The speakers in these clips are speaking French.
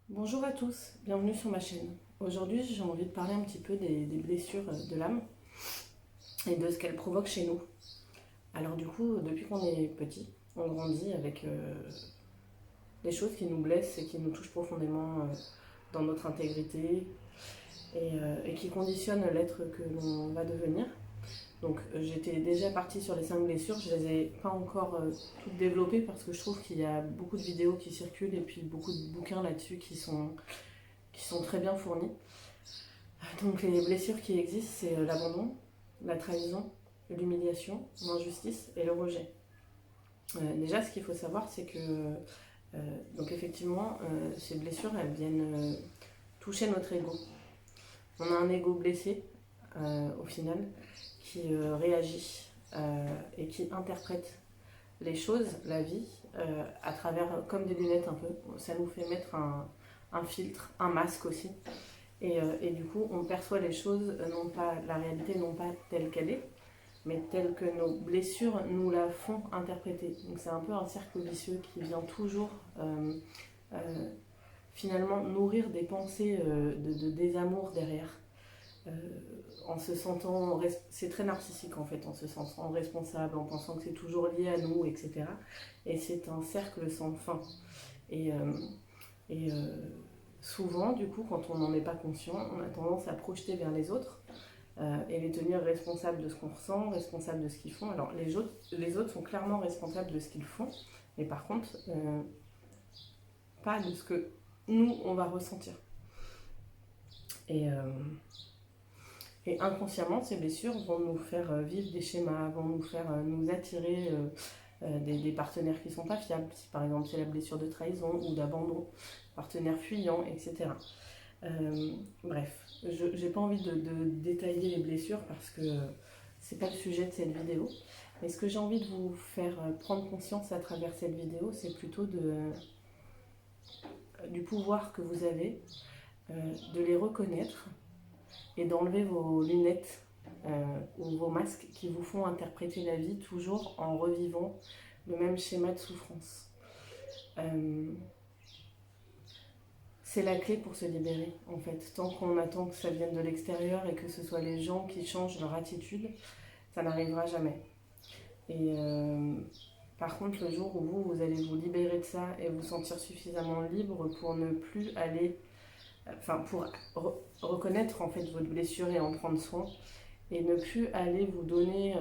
Bonjour à tous, bienvenue sur ma chaîne. Aujourd'hui, j'ai envie de parler un petit peu des blessures de l'âme et de ce qu'elles provoquent chez nous. Alors du coup, depuis qu'on est petit, on grandit avec des choses qui nous blessent et qui nous touchent profondément dans notre intégrité et qui conditionnent l'être que l'on va devenir. Donc j'étais déjà partie sur les 5 blessures, je les ai pas encore toutes développées parce que je trouve qu'il y a beaucoup de vidéos qui circulent et puis beaucoup de bouquins là-dessus qui sont très bien fournis. Donc les blessures qui existent, c'est l'abandon, la trahison, l'humiliation, l'injustice et le rejet. Déjà, ce qu'il faut savoir, c'est que donc effectivement, ces blessures, elles viennent toucher notre ego. On a un ego blessé, au final, qui réagit et qui interprète les choses, la vie, à travers, comme des lunettes un peu. Ça nous fait mettre un filtre, un masque aussi. Et du coup, on perçoit les choses, non pas la réalité, non pas telle qu'elle est, mais telle que nos blessures nous la font interpréter. Donc c'est un peu un cercle vicieux qui vient toujours euh, finalement nourrir des pensées de désamour derrière. Euh, en se sentant, c'est très narcissique en fait, en se sentant responsable, en pensant que c'est toujours lié à nous, etc. Et c'est un cercle sans fin. Et, euh, et souvent, du coup, quand on n'en est pas conscient, on a tendance à projeter vers les autres et les tenir responsables de ce qu'on ressent, responsables de ce qu'ils font. Alors, les autres sont clairement responsables de ce qu'ils font, mais par contre, pas de ce que nous, on va ressentir. Et, euh, et inconsciemment, ces blessures vont nous faire vivre des schémas, vont nous faire nous attirer des partenaires qui ne sont pas fiables, si par exemple c'est la blessure de trahison ou d'abandon, partenaires fuyants, etc. Bref, je n'ai pas envie de détailler les blessures parce que c'est pas le sujet de cette vidéo. Mais ce que j'ai envie de vous faire prendre conscience à travers cette vidéo, c'est plutôt du pouvoir que vous avez, de les reconnaître et d'enlever vos lunettes ou vos masques qui vous font interpréter la vie toujours en revivant le même schéma de souffrance. C'est la clé pour se libérer, en fait. Tant qu'on attend que ça vienne de l'extérieur et que ce soit les gens qui changent leur attitude, ça n'arrivera jamais. Et par contre, le jour où vous allez vous libérer de ça et vous sentir suffisamment libre pour ne plus aller, enfin, pour reconnaître en fait votre blessure et en prendre soin, et ne plus aller vous donner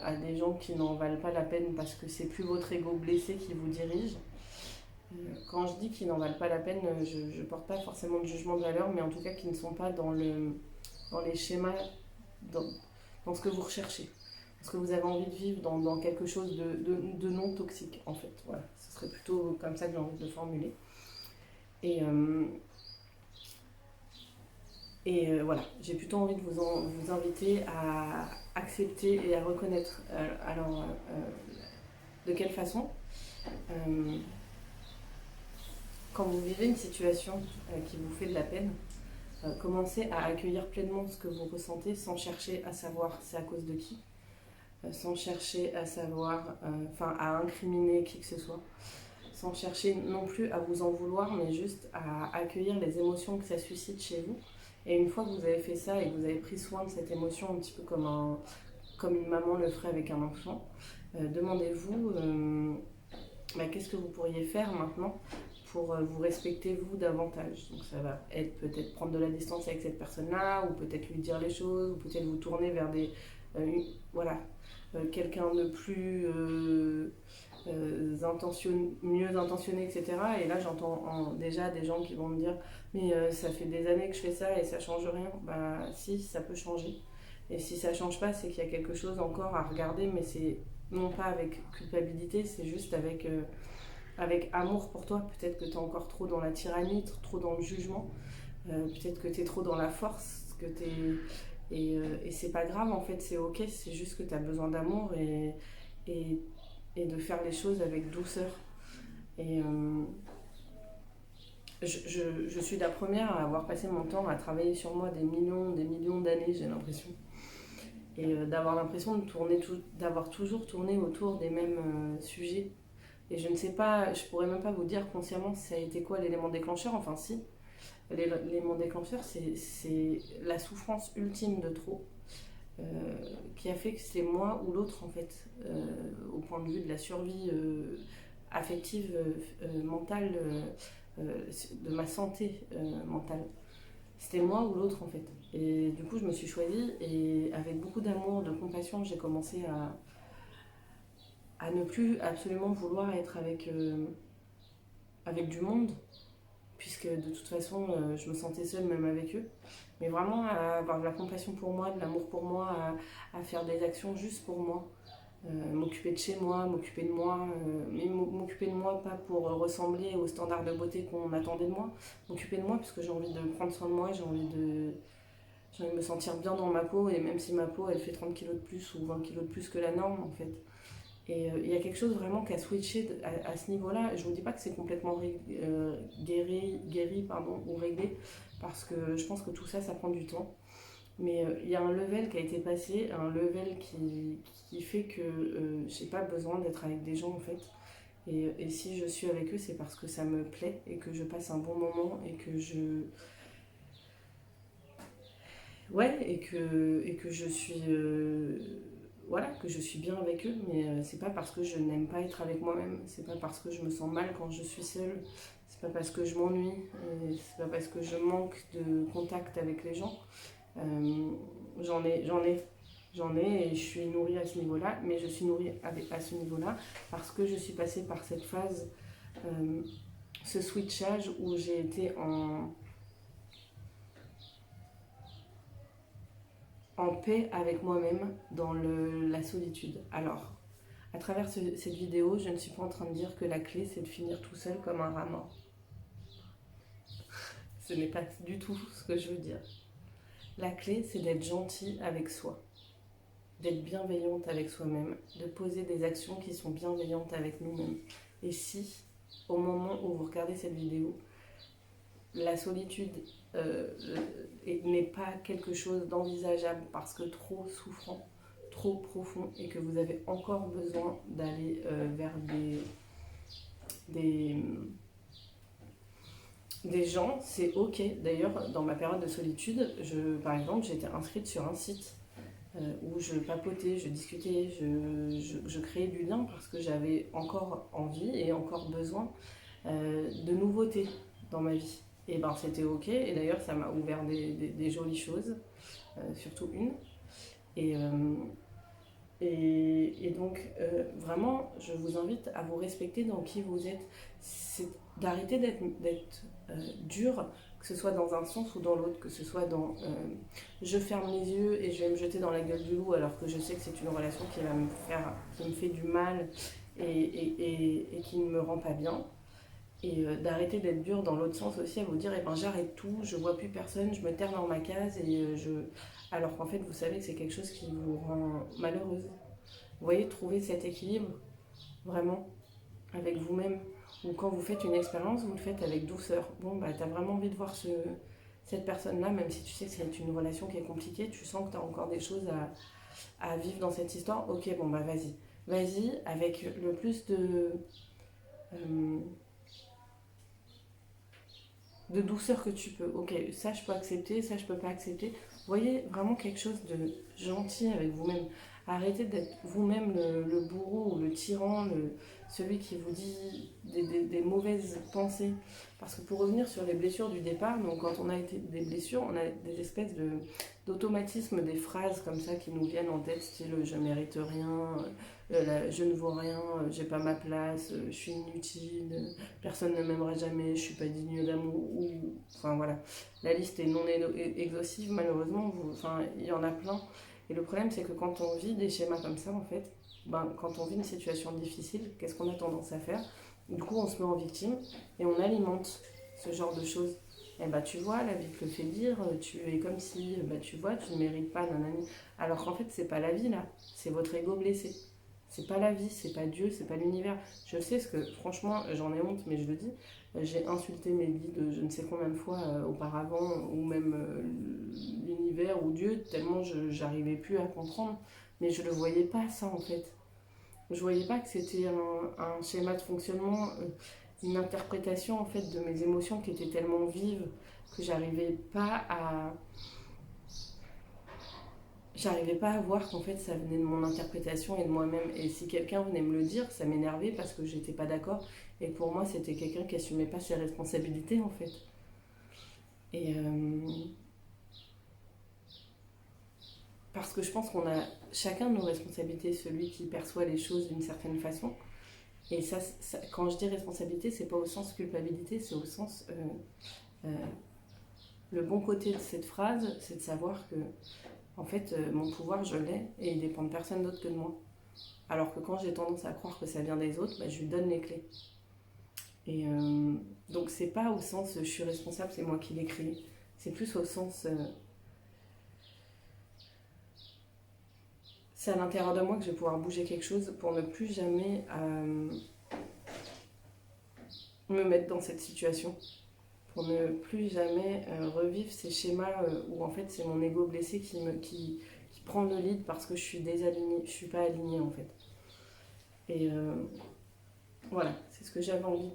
à des gens qui n'en valent pas la peine parce que c'est plus votre ego blessé qui vous dirige. Quand je dis qu'ils n'en valent pas la peine, je ne porte pas forcément de jugement de valeur, mais en tout cas qui ne sont pas dans les schémas, dans, dans ce que vous recherchez. Parce que vous avez envie de vivre dans quelque chose de non toxique, en fait. Voilà, ce serait plutôt comme ça que j'ai envie de le formuler. Et, euh, voilà, j'ai plutôt envie de vous inviter à accepter et à reconnaître. Alors, de quelle façon Quand vous vivez une situation qui vous fait de la peine, commencez à accueillir pleinement ce que vous ressentez sans chercher à savoir c'est à cause de qui, sans chercher à savoir, à incriminer qui que ce soit, sans chercher non plus à vous en vouloir, mais juste à accueillir les émotions que ça suscite chez vous. Et une fois que vous avez fait ça et que vous avez pris soin de cette émotion, un petit peu comme une maman le ferait avec un enfant, demandez-vous qu'est-ce que vous pourriez faire maintenant pour vous respecter vous davantage. Donc ça va être peut-être prendre de la distance avec cette personne-là, ou peut-être lui dire les choses, ou peut-être vous tourner vers voilà, quelqu'un de plus mieux intentionné, etc. Et là j'entends déjà des gens qui vont me dire mais ça fait des années que je fais ça et ça change rien. Bah si, ça peut changer. Et si ça change pas, c'est qu'il y a quelque chose encore à regarder, mais c'est non pas avec culpabilité, c'est juste avec amour pour toi. Peut-être que tu es encore trop dans la tyrannie, trop dans le jugement, peut-être que tu es trop dans la force, et c'est pas grave en fait, c'est ok, c'est juste que tu as besoin d'amour et, et de faire les choses avec douceur. Et je suis la première à avoir passé mon temps à travailler sur moi des millions d'années, j'ai l'impression. Et d'avoir l'impression d'avoir toujours tourné autour des mêmes sujets Et je ne sais pas, je pourrais même pas vous dire consciemment ça a été quoi l'élément déclencheur, enfin si. L'élément déclencheur, c'est la souffrance ultime de trop, euh, qui a fait que c'est moi ou l'autre en fait, au point de vue de la survie affective, mentale, de ma santé mentale. C'était moi ou l'autre en fait. Et du coup, je me suis choisie et avec beaucoup d'amour, de compassion, j'ai commencé à ne plus absolument vouloir être avec du monde, puisque de toute façon, je me sentais seule même avec eux. Mais vraiment à avoir de la compassion pour moi, de l'amour pour moi, à faire des actions juste pour moi. M'occuper de chez moi, m'occuper de moi, mais m'occuper de moi pas pour ressembler aux standards de beauté qu'on attendait de moi, m'occuper de moi parce que j'ai envie de prendre soin de moi, j'ai envie de me sentir bien dans ma peau, et même si ma peau elle fait 30 kilos de plus ou 20 kilos de plus que la norme en fait. Et il y a quelque chose vraiment qui a switché à ce niveau-là. Je ne vous dis pas que c'est complètement guéri pardon, ou réglé, parce que je pense que tout ça, ça prend du temps. Mais il y a un level qui a été passé, un level qui fait que j'ai pas besoin d'être avec des gens en fait. Et si je suis avec eux, c'est parce que ça me plaît et que je passe un bon moment et que ouais, et que je suis voilà, que je suis bien avec eux, mais c'est pas parce que je n'aime pas être avec moi-même, c'est pas parce que je me sens mal quand je suis seule, c'est pas parce que je m'ennuie, c'est pas parce que je manque de contact avec les gens. Euh, j'en ai, j'en ai, j'en ai et je suis nourrie à ce niveau-là, mais je suis nourrie à ce niveau-là parce que je suis passée par cette phase, euh, ce switchage où j'ai été en paix avec moi-même dans la solitude. Alors, à travers cette vidéo, je ne suis pas en train de dire que la clé c'est de finir tout seul comme un rat mort. Ce n'est pas du tout ce que je veux dire. La clé c'est d'être gentil avec soi, d'être bienveillante avec soi-même, de poser des actions qui sont bienveillantes avec nous-mêmes. Et si, au moment où vous regardez cette vidéo, la solitude n'est pas quelque chose d'envisageable parce que trop souffrant, trop profond, et que vous avez encore besoin d'aller vers des, des gens, c'est ok. D'ailleurs, dans ma période de solitude, par exemple, j'étais inscrite sur un site où je papotais, je discutais, je créais du lien parce que j'avais encore envie et encore besoin de nouveautés dans ma vie. Et ben c'était ok, et d'ailleurs ça m'a ouvert des jolies choses, surtout une. Et, euh, et donc vraiment, je vous invite à vous respecter dans qui vous êtes. C'est d'arrêter d'être dur, que ce soit dans un sens ou dans l'autre, que ce soit dans je ferme les yeux et je vais me jeter dans la gueule du loup alors que je sais que c'est une relation qui me fait du mal et qui ne me rend pas bien. Et d'arrêter d'être dur dans l'autre sens aussi, à vous dire, eh ben, j'arrête tout, je vois plus personne, je me terre dans ma case, et alors qu'en fait vous savez que c'est quelque chose qui vous rend malheureuse. Vous voyez, trouver cet équilibre vraiment avec vous-même, ou quand vous faites une expérience, vous le faites avec douceur. Bon, bah t'as vraiment envie de voir cette personne-là, même si tu sais que c'est une relation qui est compliquée, tu sens que t'as encore des choses à vivre dans cette histoire. Ok, bon bah vas-y, vas-y avec le plus euh, de douceur que tu peux. Ok, ça je peux accepter, ça je peux pas accepter. Voyez vraiment quelque chose de gentil avec vous-même. Arrêtez d'être vous-même le bourreau ou le tyran, celui qui vous dit des mauvaises pensées. Parce que pour revenir sur les blessures du départ, donc quand on a été des blessures, on a des espèces d'automatismes, des phrases comme ça qui nous viennent en tête, style je mérite rien, je ne vaux rien, j'ai pas ma place, je suis inutile, personne ne m'aimera jamais, je suis pas digne d'amour, ou enfin voilà, la liste est non exhaustive malheureusement, enfin il y en a plein. Et le problème c'est que quand on vit des schémas comme ça en fait, ben, quand on vit une situation difficile, qu'est-ce qu'on a tendance à faire? Du coup on se met en victime et on alimente ce genre de choses. Et bah tu vois, la vie te le fait dire, tu es comme si, bah tu vois, tu ne mérites pas, nanani. Alors qu'en fait c'est pas la vie là, c'est votre ego blessé. C'est pas la vie, c'est pas Dieu, c'est pas l'univers. Je sais ce que, franchement, j'en ai honte, mais je le dis. J'ai insulté mes guides je ne sais combien de fois auparavant, ou même l'univers ou Dieu, tellement j'arrivais plus à comprendre. Mais je le voyais pas ça en fait. Je voyais pas que c'était un schéma de fonctionnement, une interprétation en fait de mes émotions qui était tellement vive que j'arrivais pas à voir qu'en fait ça venait de mon interprétation et de moi-même. Et si quelqu'un venait me le dire, ça m'énervait parce que j'étais pas d'accord. Et pour moi, c'était quelqu'un qui assumait pas ses responsabilités en fait. Et parce que je pense qu'on a chacun nos responsabilités, celui qui perçoit les choses d'une certaine façon. Et quand je dis responsabilité, c'est pas au sens culpabilité, c'est au sens le bon côté de cette phrase, c'est de savoir que en fait mon pouvoir je l'ai et il dépend de personne d'autre que de moi. Alors que quand j'ai tendance à croire que ça vient des autres, bah, je lui donne les clés. Et donc c'est pas au sens je suis responsable, c'est moi qui l'ai créé. C'est plus au sens c'est à l'intérieur de moi que je vais pouvoir bouger quelque chose pour ne plus jamais me mettre dans cette situation. Pour ne plus jamais revivre ces schémas où en fait c'est mon ego blessé qui prend le lead parce que je suis désalignée, je suis pas alignée en fait. Et voilà, c'est ce que j'avais envie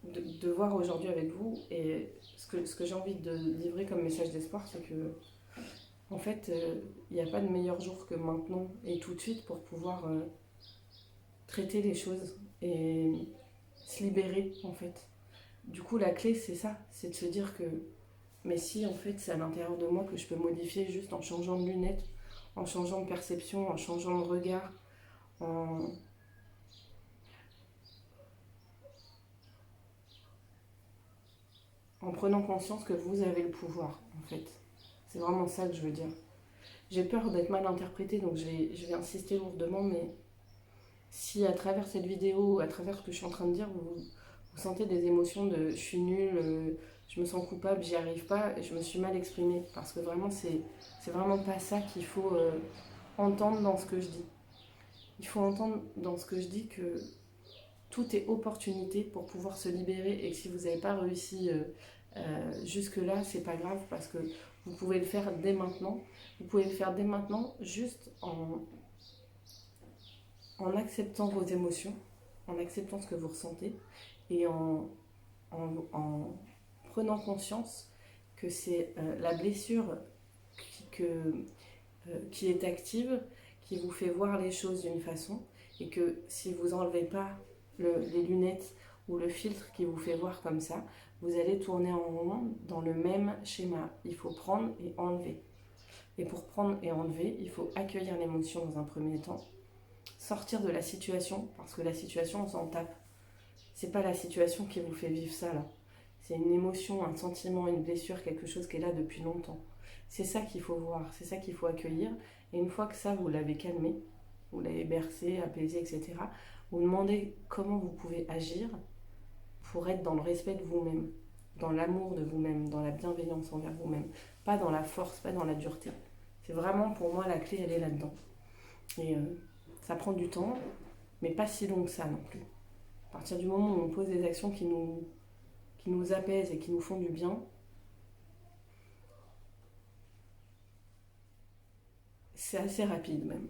de voir aujourd'hui avec vous. Et ce que j'ai envie de livrer comme message d'espoir, c'est que en fait, il n'y a pas de meilleur jour que maintenant et tout de suite pour pouvoir traiter les choses et se libérer en fait. Du coup, la clé, c'est ça, c'est de se dire que, mais si en fait c'est à l'intérieur de moi que je peux modifier juste en changeant de lunettes, en changeant de perception, en changeant de regard, en, en prenant conscience que vous avez le pouvoir en fait. C'est vraiment ça que je veux dire. J'ai peur d'être mal interprétée, donc je vais insister lourdement, mais si à travers cette vidéo, à travers ce que je suis en train de dire, vous sentez des émotions de je suis nulle, je me sens coupable, j'y arrive pas, je me suis mal exprimée. Parce que vraiment, c'est vraiment pas ça qu'il faut entendre dans ce que je dis. Il faut entendre dans ce que je dis que tout est opportunité pour pouvoir se libérer et que si vous n'avez pas réussi jusque-là, c'est pas grave parce que vous pouvez le faire dès maintenant. Vous pouvez le faire dès maintenant juste en acceptant vos émotions, en acceptant ce que vous ressentez et en prenant conscience que c'est la blessure qui est active, qui vous fait voir les choses d'une façon et que si vous n'enlevez pas les lunettes ou le filtre qui vous fait voir comme ça, vous allez tourner en rond dans le même schéma. Il faut prendre et enlever. Et pour prendre et enlever, il faut accueillir l'émotion dans un premier temps, sortir de la situation, parce que la situation, on s'en tape. C'est pas la situation qui vous fait vivre ça là. C'est une émotion, un sentiment, une blessure, quelque chose qui est là depuis longtemps. C'est ça qu'il faut voir, c'est ça qu'il faut accueillir. Et une fois que ça, vous l'avez calmé, vous l'avez bercé, apaisé, etc., vous demandez comment vous pouvez agir pour être dans le respect de vous-même, dans l'amour de vous-même, dans la bienveillance envers vous-même. Pas dans la force, pas dans la dureté. C'est vraiment, pour moi, la clé, elle est là-dedans. Et ça prend du temps, mais pas si long que ça non plus. À partir du moment où on pose des actions qui nous apaisent et qui nous font du bien, c'est assez rapide même,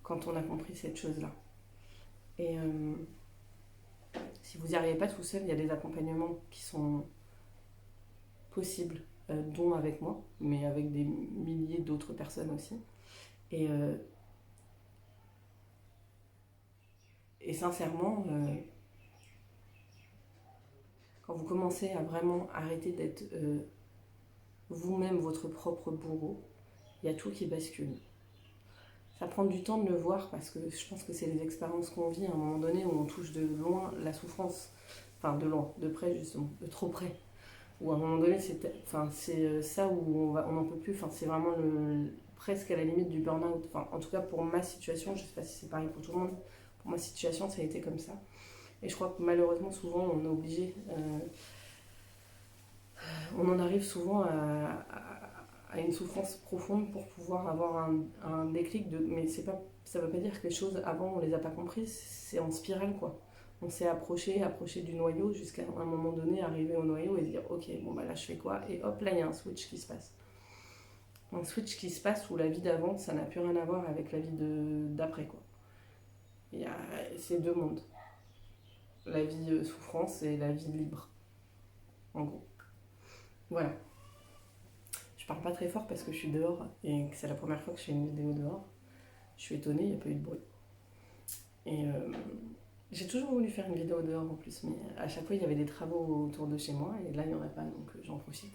quand on a compris cette chose-là. Et si vous n'y arrivez pas tout seul, il y a des accompagnements qui sont possibles, dont avec moi, mais avec des milliers d'autres personnes aussi. Et, euh, et sincèrement, quand vous commencez à vraiment arrêter d'être vous-même votre propre bourreau, il y a tout qui bascule. Ça prend du temps de le voir parce que je pense que c'est les expériences qu'on vit à un moment donné où on touche de loin la souffrance, enfin de loin, de près justement, de trop près. Où à un moment donné, c'est ça où on n'en peut plus, enfin, c'est vraiment presque à la limite du burn-out. Enfin, en tout cas pour ma situation, je ne sais pas si c'est pareil pour tout le monde, pour ma situation ça a été comme ça. Et je crois que malheureusement souvent on est obligé, on en arrive souvent à une souffrance profonde pour pouvoir avoir un déclic mais ça veut pas dire que les choses avant on les a pas comprises, c'est en spirale quoi. On s'est approché du noyau jusqu'à un moment donné arriver au noyau et dire ok bon bah là je fais quoi et hop là il y a un switch qui se passe. un switch qui se passe où la vie d'avant, ça n'a plus rien à voir avec la vie d'après, quoi. Il y a ces deux mondes. La vie souffrance et la vie libre, en gros. Voilà. Je parle pas très fort parce que je suis dehors et que c'est la première fois que je fais une vidéo dehors. Je suis étonnée, il n'y a pas eu de bruit. Et j'ai toujours voulu faire une vidéo dehors en plus, mais à chaque fois il y avait des travaux autour de chez moi et là il n'y en a pas, donc j'en profite.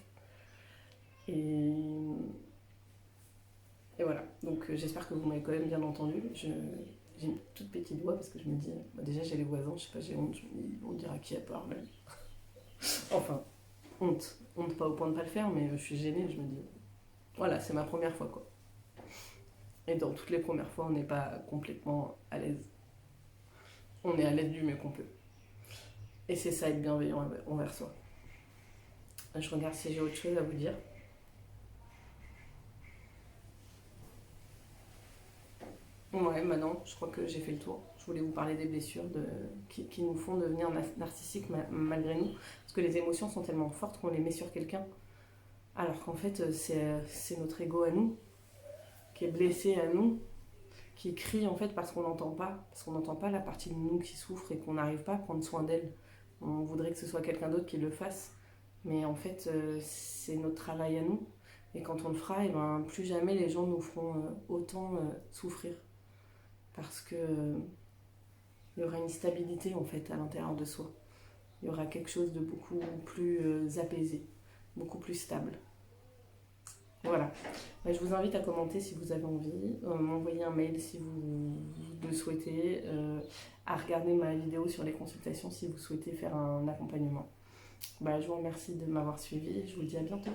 Et, et voilà, donc j'espère que vous m'avez quand même bien entendu. J'ai une toute petite voix parce que je me dis, bah déjà j'ai les voisins, je sais pas, j'ai honte, je me dis, on dira qui a peur même. Enfin, honte pas au point de pas le faire, mais je suis gênée, je me dis, voilà, c'est ma première fois quoi. Et dans toutes les premières fois, on n'est pas complètement à l'aise. On est à l'aise du mieux qu'on peut. Et c'est ça être bienveillant envers soi. Je regarde si j'ai autre chose à vous dire. Ouais, maintenant, je crois que j'ai fait le tour. Je voulais vous parler des blessures qui nous font devenir narcissiques malgré nous. Parce que les émotions sont tellement fortes qu'on les met sur quelqu'un. Alors qu'en fait, c'est notre ego à nous, qui est blessé à nous, qui crie en fait parce qu'on n'entend pas. Parce qu'on n'entend pas la partie de nous qui souffre et qu'on n'arrive pas à prendre soin d'elle. On voudrait que ce soit quelqu'un d'autre qui le fasse. Mais en fait, c'est notre travail à nous. Et quand on le fera, et ben, plus jamais les gens nous feront autant souffrir. Parce que il y aura une stabilité en fait à l'intérieur de soi. Il y aura quelque chose de beaucoup plus apaisé, beaucoup plus stable. Voilà. Je vous invite à commenter si vous avez envie, m'envoyer un mail si vous le souhaitez, à regarder ma vidéo sur les consultations si vous souhaitez faire un accompagnement. Je vous remercie de m'avoir suivi et je vous dis à bientôt.